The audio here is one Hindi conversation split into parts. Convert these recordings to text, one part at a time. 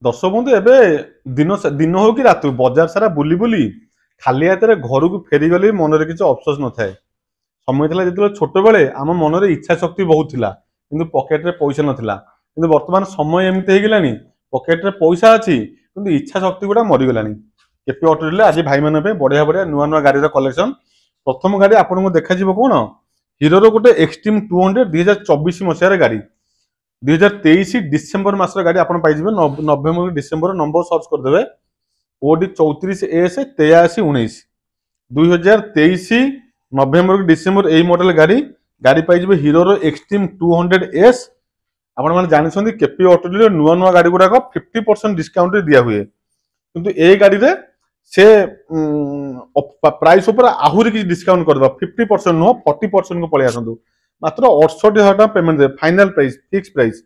दर्शक बंधु एबे दिन दिन हो कि रात बजार सारा बुली बुली खाली हाथ घर को फेरीगले मनरे किसी अफसोस न थाए। समय था जो छोट बेले आम मनरे इच्छा शक्ति बहुत थिला किंतु पॉकेट रे पैसा नथिला किंतु वर्तमान समय एमती हेगलानी पॉकेट रे पैसा अच्छी किंतु इच्छा शक्ति गुड़ा मरीगलानी। केपी ऑटो आज भाई मान बढ़िया बढ़िया नुआ नुआ गाड़ी कलेक्शन। प्रथम गाड़ी आपको देखा कौन हीरो गोटे एक्सट्रीम 200 2024 मसीहार गाड़ी 2023 डिसेम्बर मास गाड़ी आप नवेम्बर डिसेम्बर नंबर सर्च करदे ओडी 34 एस 83 19 2023 नवेम्बर डिसेम्बर यही मॉडल गाड़ी गाड़ी पाइबे हीरो एक्सट्रीम 200 एस। आपण मैंने जानते केपी ऑटो नुआ नुआ गाड़ी गुड़ाक 50% डिस्काउंट दिया हुए किंतु ए गाड़ी रे से प्राइस ऊपर आहुरी किसी डिस्काउंट करदे 50% नुह 40% को पलि आसतु मात्र 68,000 टका पेमेंट दे फाइनल प्राइस फिक्स प्राइस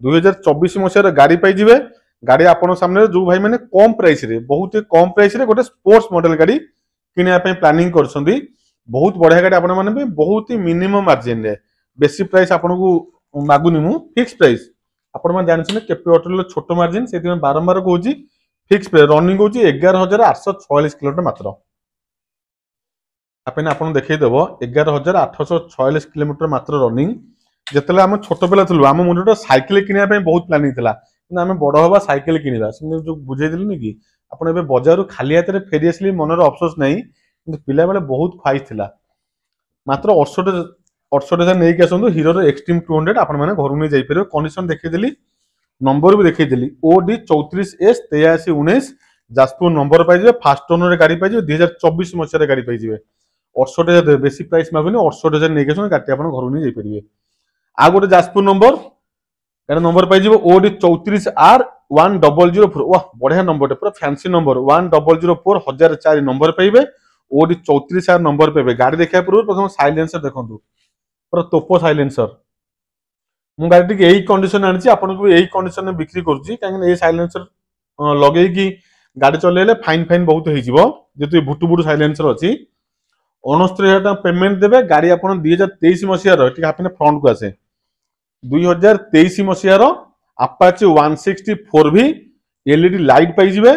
2024 मसीहार गाड़ी पाइबे। गाड़ी आपन सामने जो भाई मैंने कम प्राइस रे बहुत कम प्राइस रे गोटे स्पोर्ट्स मॉडल गाड़ी किनिया पे प्लानिंग करछंदी। बहुत बढ़िया गाड़ी आपण माने भी बहुत ही मिनिमम मार्जिन रे बेसी प्राइस आपन को मागुनी मु फिक्स प्राइस आपण माने जानछन केपी ऑटो छोट मार्जिन सेति में बारंबार कहूची फिक्स प्राइस रनिंग होची 11,846 किलोमीटर मात्र आपने आपन देखै देबो 11,846 किलोमीटर मात्र रनिंग। जेतले हम छोट पिला थलु हम मुंडा साइकिल किनिया पे बहुत प्लानिंग थिला कि आम बड़ हवा साइकिल किनिबा से जो बुझे दिलनि कि आपण एबे बाजार खाली हाथ रे फेरी आसली मनर अफसोस नहीं किंतु पिला बेले बहुत ख्वाहिश थिला मात्र 68,000 नहीं आसतु हीरो एक्सट्रीम 200 आपण माने घर नहीं जाई परियो। कंडीशन देखै दिली नंबर भी देखै दिली ओडी 34 एस 83 19 जाजपुर नंबर पाइबे फास्ट ओनर गाड़ी पाइबे 2024 मसीहार गाड़ी पाइबे 68,000 बेसी प्राइस मागुनी 68,000 नहीं आसन गाड़ी आपण घर नहीं जाई परिबे। आ गोटे जाजपुर नंबर गाड़ी नंबर पाइबे ओडी 34 आर 1004 वाह बढ़िया नंबर पूरा फैंसी नंबर 1004 1004 नंबर पाइबे ओडी 34 आर नंबर पाइबे। गाड़ी देखा पूर्व प्रथम साइलेंसर देखंतु पूरा तोपो साइलेंसर मु गाड़ी यही कंडीशन आनी आपको यही कंडीशन में बिक्री करुच्ची कहीं साइलेंसर लगे कि गाड़ी चलेले फाइन फाइन बहुत हो भुटु भुटु साइलेंसर अच्छी 69,000 टका पेमेंट देवे। गाड़ी आप 2023 मसीहार आपने फ्रंट को आसे 2023 मसीहार अपाचे 164 भी एलईडी लाइट पाइबे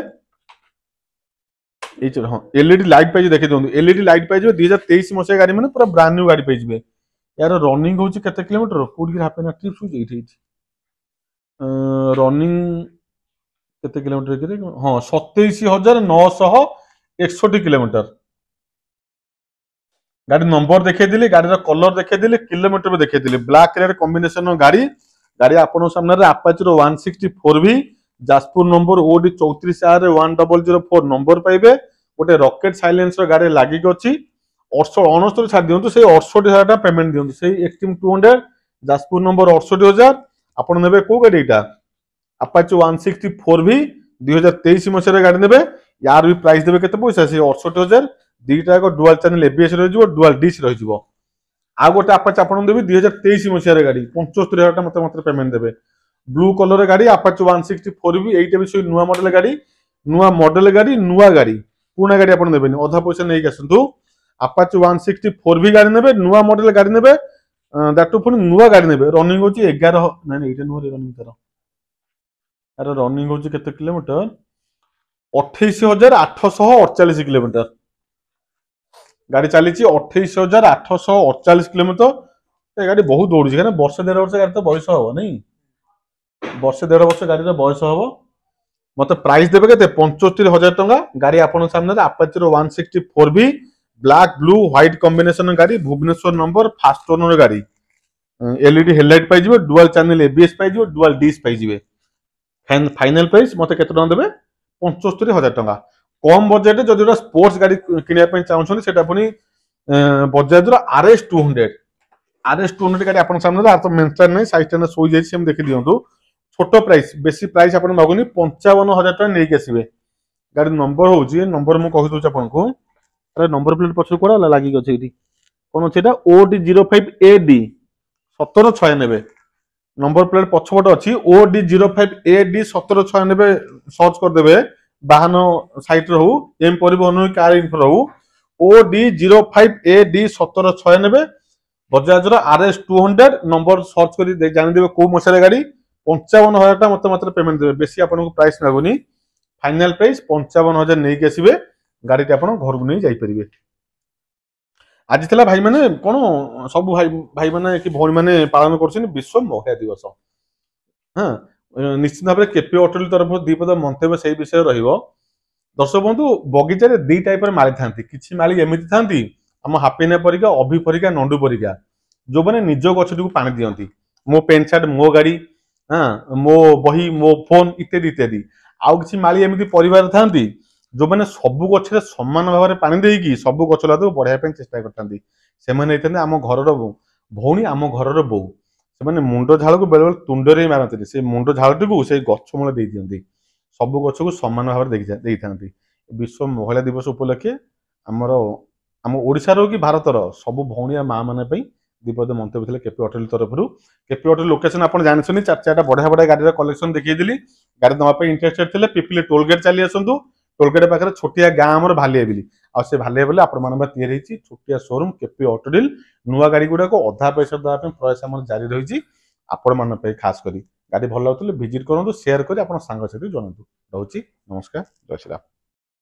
हाँ एलईडी लाइट पाइबे देखि दियंतु एलईडी लाइट पाइबे 2023 मसीहा गाड़ी माने पूरा ब्रांड न्यू गाड़ी पाइबे। यार रनिंग होची केते किलोमीटर कोडी हाफ एन ट्रिप होची एठी रनिंग केते किलोमीटर के हां 27,961 किलोमीटर। गाड़ी नंबर देखे दिली गाड़ी कलर देखे दिली किलोमीटर भी देखे दिली ब्लैक कलर कॉम्बिनेशन गाड़ी गाड़ी आपन सामने अपाचे 164 भी Jajpur number OD 34 R 1004 number पाइबे गोटे रॉकेट साइलेंसर गाड़ी लागिक अछि 69 छाड़ दियंतु से 68,000 टका पेमेंट दियंतु से एक्सट्रीम 200 जाजपुर नंबर 68,000 आपण नेबे को गाड़ी एटा अपाचे 164 भी 2023 मसीहार गाड़ी नेबे यार भी प्राइस देबे केते पैसा से 68,000 दीटा को डुअल चैनल एबीएस रहि जिवो डुअल डिश रहि जिवो। आ गोटे अपाचे आपण देबे 2023 मसीहार गाड़ी 75,000 टका मते मते पेमेंट देबे ब्लू कलर गाड़ी अपाचे 164 भी एइटा भी सो नुवा मॉडल गाड़ी नुवा गाड़ी पुराना गाड़ी आपण देबेनी आधा पैसा नै आसंतु अपाचे 164 भी गाड़ी नेबे नुआ मॉडल गाड़ी नेबे दैट पुनी नुआ गाड़ी नेबे रनिंग होची 11 नै एटा नुआ रनिंग तार अरे रनिंग होची केते किलोमीटर 28,848 किलोमीटर गाड़ी चली 28,848 किलोमीटर। गाड़ी बहुत दौड़ी क्या वर्ष 1.5 वर्ष गाड़ी तो बयस हम नहीं वर्ष 1.5 वर्ष गाड़ी बयस हम मत प्राइस देवे के 75,000 टका गाड़ी आपन सामने अपाचे 164 भी ब्लैक ब्लू व्हाइट कॉम्बिनेशन गाड़ी भुवनेश्वर नंबर फास्ट ओनर गाड़ी एलईडी हेडलाइट पाइबे डुअल चैनल एबीएस पाइबे डुअल डिश पाइबे फाइनल प्राइस मते केते टका देबे 75,000 टका। कम बजेट जदि स्पोर्ट्स गाड़ी किनिया पे चाहछन सेटा पुनी बजाज आरएस 200 गाड़ी आपन सामने तो मेंशन नै साइज टेन सोई जाई सेम देखि दियंतु छोट प्राइस बेसी प्राइस आपन मागुनी 55,000 टका नै आसीबे। गाड़ी नंबर होची नंबर मु कहि दोछ आपन को अरे नंबर प्लेट पछ कोडा लागि गछ एठी कोन छेटा ओडी 05 एडी 1796 नंबर प्लेट पछपट अच्छी ओडी 05 एडी 1796 सर्च कर देबे वाहन साइट रहू एम परिवहन कार इन्फो रहू OD 05 AD 1796 Bajaj RS 200 number search कर जान देबे को मसरे गाड़ी 55,000 मत मात्र पेमेंट देवे बेसी आपको प्राइस मागुनी फाइनाल प्राइस 55,000 नहीं आसबे गाड़ी टी आप घर को नहीं जापर आज था भाई मैंने कौन सब भाई भाई मैंने कि भौणी मैंने पालन कर विश्व महिला दिवस हाँ निश्चित भाव में केपी होटेल तरफ दीपद मंतव्य से विषय दर्शक बंधु बगीचार दी टाइप माली था कि माली एमती था आम हापिना परिका अभि परिका नंडू परिका जो मैंने निज गछ को पानी दिखती मो पेंट सार्ट मो गाड़ी हाँ मो बही मो फोन इत्यादि इत्यादि आउ कि माली एमती परिवार था जो मैंने सबु गछरे समान भाव में पानी देकी सबु गछ लता बढ़ाई चेष्टा करते से आम घर भौणी आम घर बो से मुंड झाड़ को बेले बेले तुंडे मारती से मुंड झाड़ी को से गछ मूल दे दिखती सबु गछ को समान भाव में विश्व महिला दिवस उपलक्षे आमर आम ओडिशार कि भारतर सब भौणी माँ मैंने दीपद मंतव्य थे केपी होटेल तरफ केपी होटेल लोकेशन आप जानते चार चार बढ़िया बढ़िया गाड़ी कलेक्शन देखी गाड़ी नवाई इंटरेस्टेड थे पिपिली टोलगेट चली आसतु टोलगेट पाखे छोटिया गाँ आमर भालिया बिली आ भालिया बोले आपण छोटिया शोरूम केपी होटेल नुआ गाड़ी गुड़ाक अधा पैसा देवाई प्रयास आम जारी रही आपण मान खास करी गाड़ी भल लगुले भिजिट करूँ सेयार कर सांग साथी जनातु रोची नमस्कार जय श्री राम।